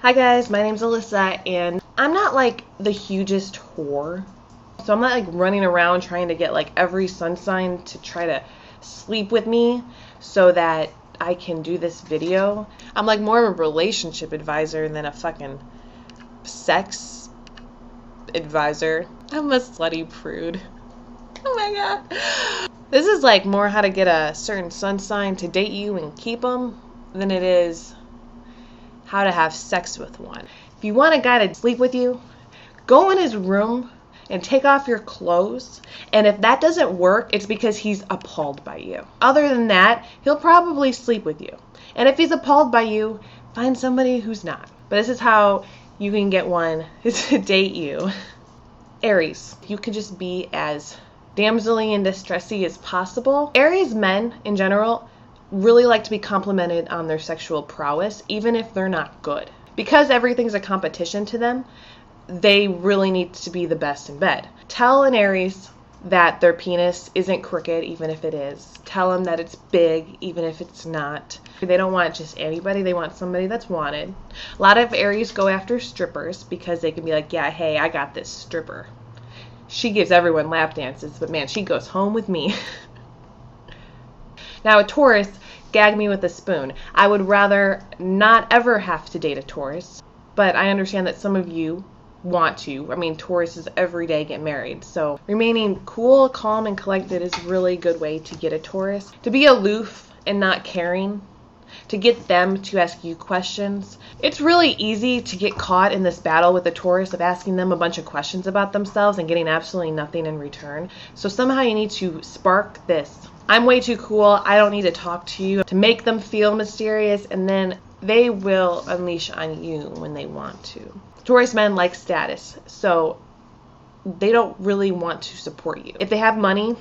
Hi guys, my name's Alyssa, and I'm not like the hugest whore. So I'm not like running around trying to get like every sun sign to try to sleep with me so that I can do this video. I'm like more of a relationship advisor than a fucking sex advisor. I'm a slutty prude. Oh my god. This is like more how to get a certain sun sign to date you and keep them than it is how to have sex with one. If you want a guy to sleep with you, go in his room and take off your clothes. And if that doesn't work, it's because he's appalled by you. Other than that, he'll probably sleep with you. And if he's appalled by you, find somebody who's not. But this is how you can get one to date you. Aries, you can just be as damselly and distressy as possible. Aries men in general really like to be complimented on their sexual prowess, even if they're not good. Because everything's a competition to them, they really need to be the best in bed. Tell an Aries that their penis isn't crooked, even if it is. Tell them that it's big, even if it's not. They don't want just anybody, they want somebody that's wanted. A lot of Aries go after strippers because they can be like, yeah, hey, I got this stripper. She gives everyone lap dances, but man, she goes home with me. Now a Taurus, gag me with a spoon. I would rather not ever have to date a Taurus, but I understand that some of you want to. I mean, Tauruses every day get married, so remaining cool, calm, and collected is really a good way to get a Taurus. To be aloof and not caring, to get them to ask you questions. It's really easy to get caught in this battle with a Taurus of asking them a bunch of questions about themselves and getting absolutely nothing in return. So somehow you need to spark this. I'm way too cool, I don't need to talk to you, to make them feel mysterious, and then they will unleash on you when they want to. Taurus men like status, so they don't really want to support you. If they have money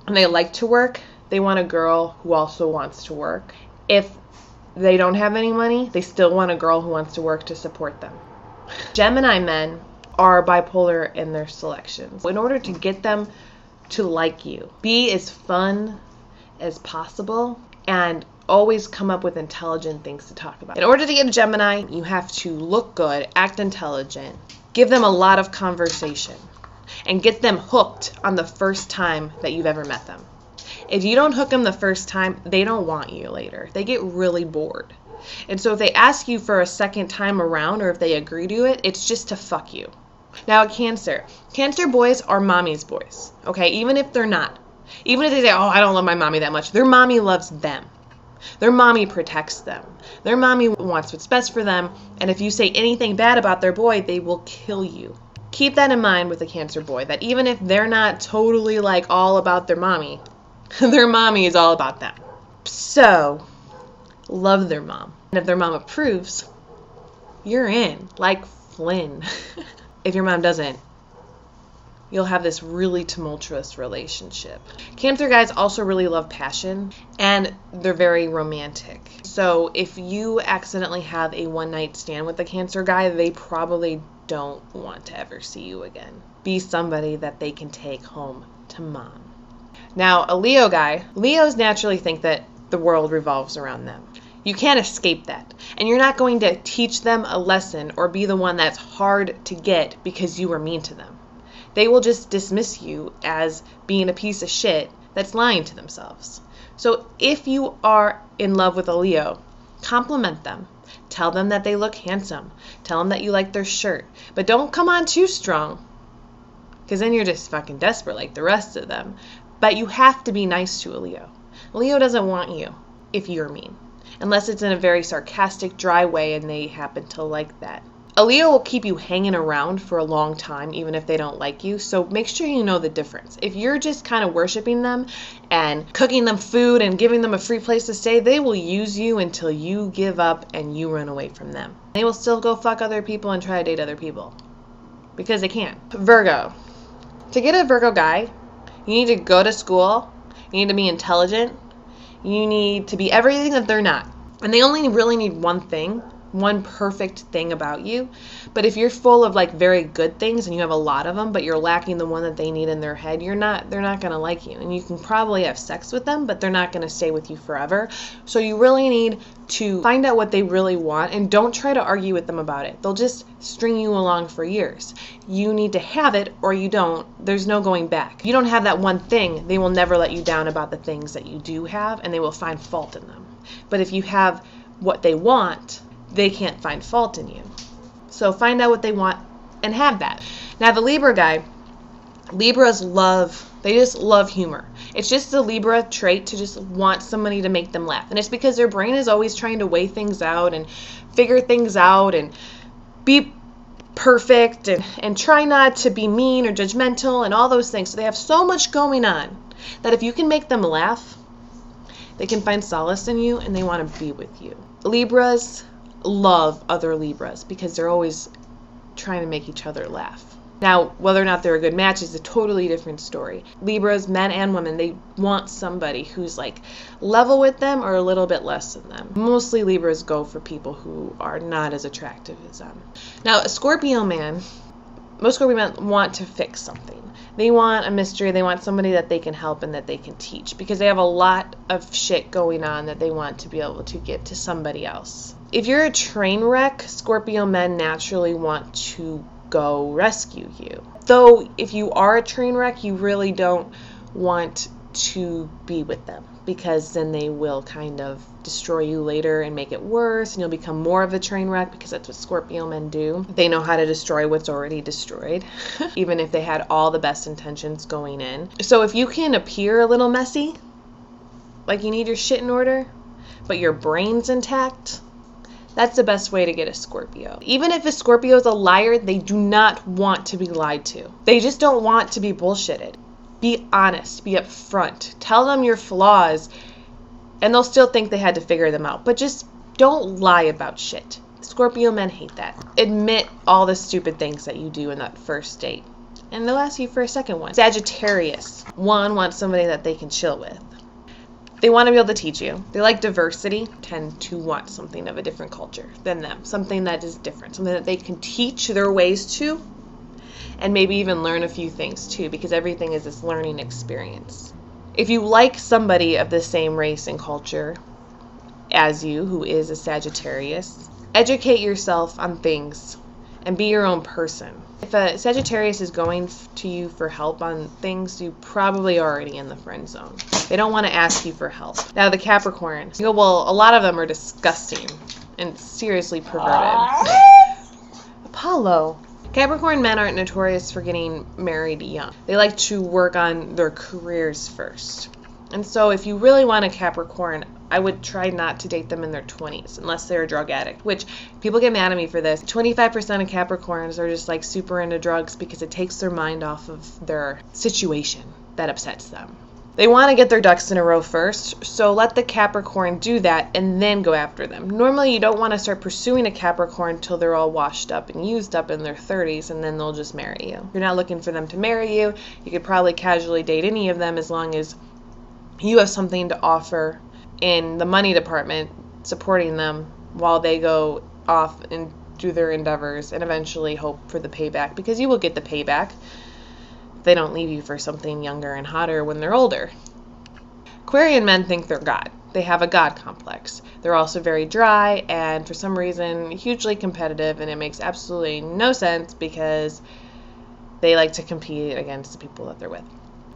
and they like to work, they want a girl who also wants to work. If they don't have any money, they still want a girl who wants to work to support them. Gemini men are bipolar in their selections. In order to get them to like you, be as fun as possible and always come up with intelligent things to talk about. In order to get a Gemini, you have to look good, act intelligent, give them a lot of conversation, and get them hooked on the first time that you've ever met them. If you don't hook them the first time, they don't want you later. They get really bored. And so if they ask you for a second time around, or if they agree to it, it's just to fuck you. Now, Cancer. Cancer boys are mommy's boys, okay? Even if they're not. Even if they say, oh, I don't love my mommy that much. Their mommy loves them. Their mommy protects them. Their mommy wants what's best for them. And if you say anything bad about their boy, they will kill you. Keep that in mind with a Cancer boy, that even if they're not totally like all about their mommy is all about them. So, love their mom. And if their mom approves, you're in, like Flynn. If your mom doesn't, you'll have this really tumultuous relationship. Cancer guys also really love passion, and they're very romantic. So if you accidentally have a one-night stand with a Cancer guy, they probably don't want to ever see you again. Be somebody that they can take home to mom. Now, a Leo guy, Leos naturally think that the world revolves around them. You can't escape that. And you're not going to teach them a lesson or be the one that's hard to get because you were mean to them. They will just dismiss you as being a piece of shit that's lying to themselves. So if you are in love with a Leo, compliment them. Tell them that they look handsome. Tell them that you like their shirt. But don't come on too strong, because then you're just fucking desperate like the rest of them. But you have to be nice to a Leo. Leo doesn't want you if you're mean. Unless it's in a very sarcastic, dry way and they happen to like that. A Leo will keep you hanging around for a long time even if they don't like you, so make sure you know the difference. If you're just kind of worshiping them and cooking them food and giving them a free place to stay, they will use you until you give up and you run away from them. They will still go fuck other people and try to date other people. Because they can. Virgo. To get a Virgo guy, you need to go to school, you need to be intelligent, you need to be everything that they're not. And they only really need one thing, one perfect thing about you. But if you're full of like very good things and you have a lot of them, but you're lacking the one that they need in their head, they're not going to like you. And you can probably have sex with them, but they're not going to stay with you forever. So you really need to find out what they really want, and don't try to argue with them about it. They'll just string you along for years. You need to have it or you don't. There's no going back. If you don't have that one thing, they will never let you down about the things that you do have, and they will find fault in them. But if you have what they want, they can't find fault in you. So find out what they want and have that. Now the Libra guy, Libras they just love humor. It's just the Libra trait to just want somebody to make them laugh. And it's because their brain is always trying to weigh things out and figure things out and be perfect and try not to be mean or judgmental and all those things. So they have so much going on that if you can make them laugh, they can find solace in you and they want to be with you. Libras love other Libras because they're always trying to make each other laugh. Now, whether or not they're a good match is a totally different story. Libras, men and women, they want somebody who's like level with them or a little bit less than them. Mostly Libras go for people who are not as attractive as them. Now, a Scorpio man, most Scorpio men want to fix something. They want a mystery. They want somebody that they can help and that they can teach because they have a lot of shit going on that they want to be able to give to somebody else. If you're a train wreck, Scorpio men naturally want to go rescue you. Though if you are a train wreck, you really don't want to be with them because then they will kind of destroy you later and make it worse, and you'll become more of a train wreck because that's what Scorpio men do. They know how to destroy what's already destroyed, even if they had all the best intentions going in. So if you can appear a little messy, like you need your shit in order, but your brain's intact, that's the best way to get a Scorpio. Even if a Scorpio is a liar, they do not want to be lied to. They just don't want to be bullshitted. Be honest. Be upfront. Tell them your flaws, and they'll still think they had to figure them out. But just don't lie about shit. Scorpio men hate that. Admit all the stupid things that you do in that first date, and they'll ask you for a second one. Sagittarius. One wants somebody that they can chill with. They want to be able to teach you. They like diversity, tend to want something of a different culture than them, something that is different, something that they can teach their ways to, and maybe even learn a few things too, because everything is this learning experience. If you like somebody of the same race and culture as you, who is a Sagittarius, educate yourself on things and be your own person. If a Sagittarius is going to you for help on things, you're probably already in the friend zone. They don't want to ask you for help. Now the Capricorn, you go, well, a lot of them are disgusting and seriously perverted. Apollo. Capricorn men aren't notorious for getting married young. They like to work on their careers first. And so if you really want a Capricorn, I would try not to date them in their 20s unless they're a drug addict, which people get mad at me for this. 25% of Capricorns are just like super into drugs because it takes their mind off of their situation that upsets them. They want to get their ducks in a row first, so let the Capricorn do that and then go after them. Normally you don't want to start pursuing a Capricorn until they're all washed up and used up in their 30s, and then they'll just marry you. You're not looking for them to marry you. You could probably casually date any of them as long as you have something to offer in the money department, supporting them while they go off and do their endeavors and eventually hope for the payback, because you will get the payback. They don't leave you for something younger and hotter when they're older. Aquarian men think they're God. They have a God complex. They're also very dry and for some reason hugely competitive, and it makes absolutely no sense because they like to compete against the people that they're with.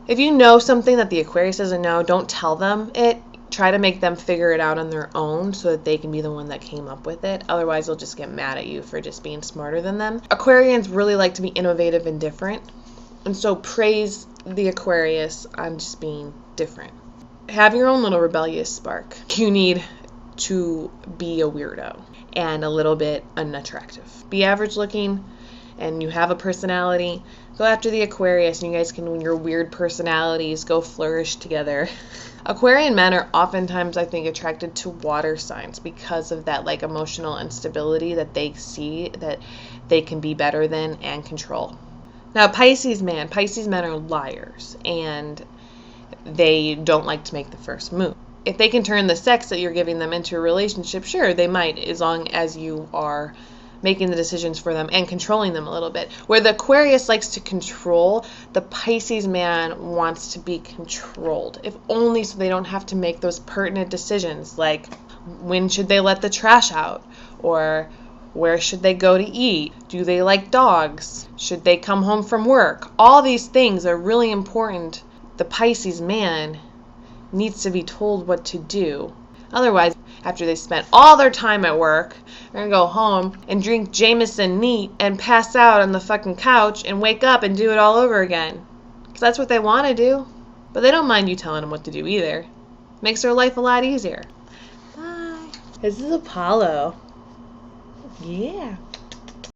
If you know something that the Aquarius doesn't know, don't tell them it. Try to make them figure it out on their own so that they can be the one that came up with it. Otherwise, they'll just get mad at you for just being smarter than them. Aquarians really like to be innovative and different. And so praise the Aquarius on just being different. Have your own little rebellious spark. You need to be a weirdo and a little bit unattractive. Be average looking and you have a personality. Go after the Aquarius and you guys can, when your weird personalities, go flourish together. Aquarian men are oftentimes, I think, attracted to water signs because of that like emotional instability that they see that they can be better than and control. Now, Pisces men are liars, and they don't like to make the first move. If they can turn the sex that you're giving them into a relationship, sure, they might, as long as you are making the decisions for them and controlling them a little bit. Where the Aquarius likes to control, the Pisces man wants to be controlled, if only so they don't have to make those pertinent decisions, like when should they let the trash out, or where should they go to eat, do they like dogs, should they come home from work. All these things are really important. The Pisces man needs to be told what to do. Otherwise, after they spent all their time at work, they're gonna go home and drink Jameson neat and pass out on the fucking couch and wake up and do it all over again. Because that's what they want to do. But they don't mind you telling them what to do either. Makes their life a lot easier. Bye. This is Apollo. Yeah.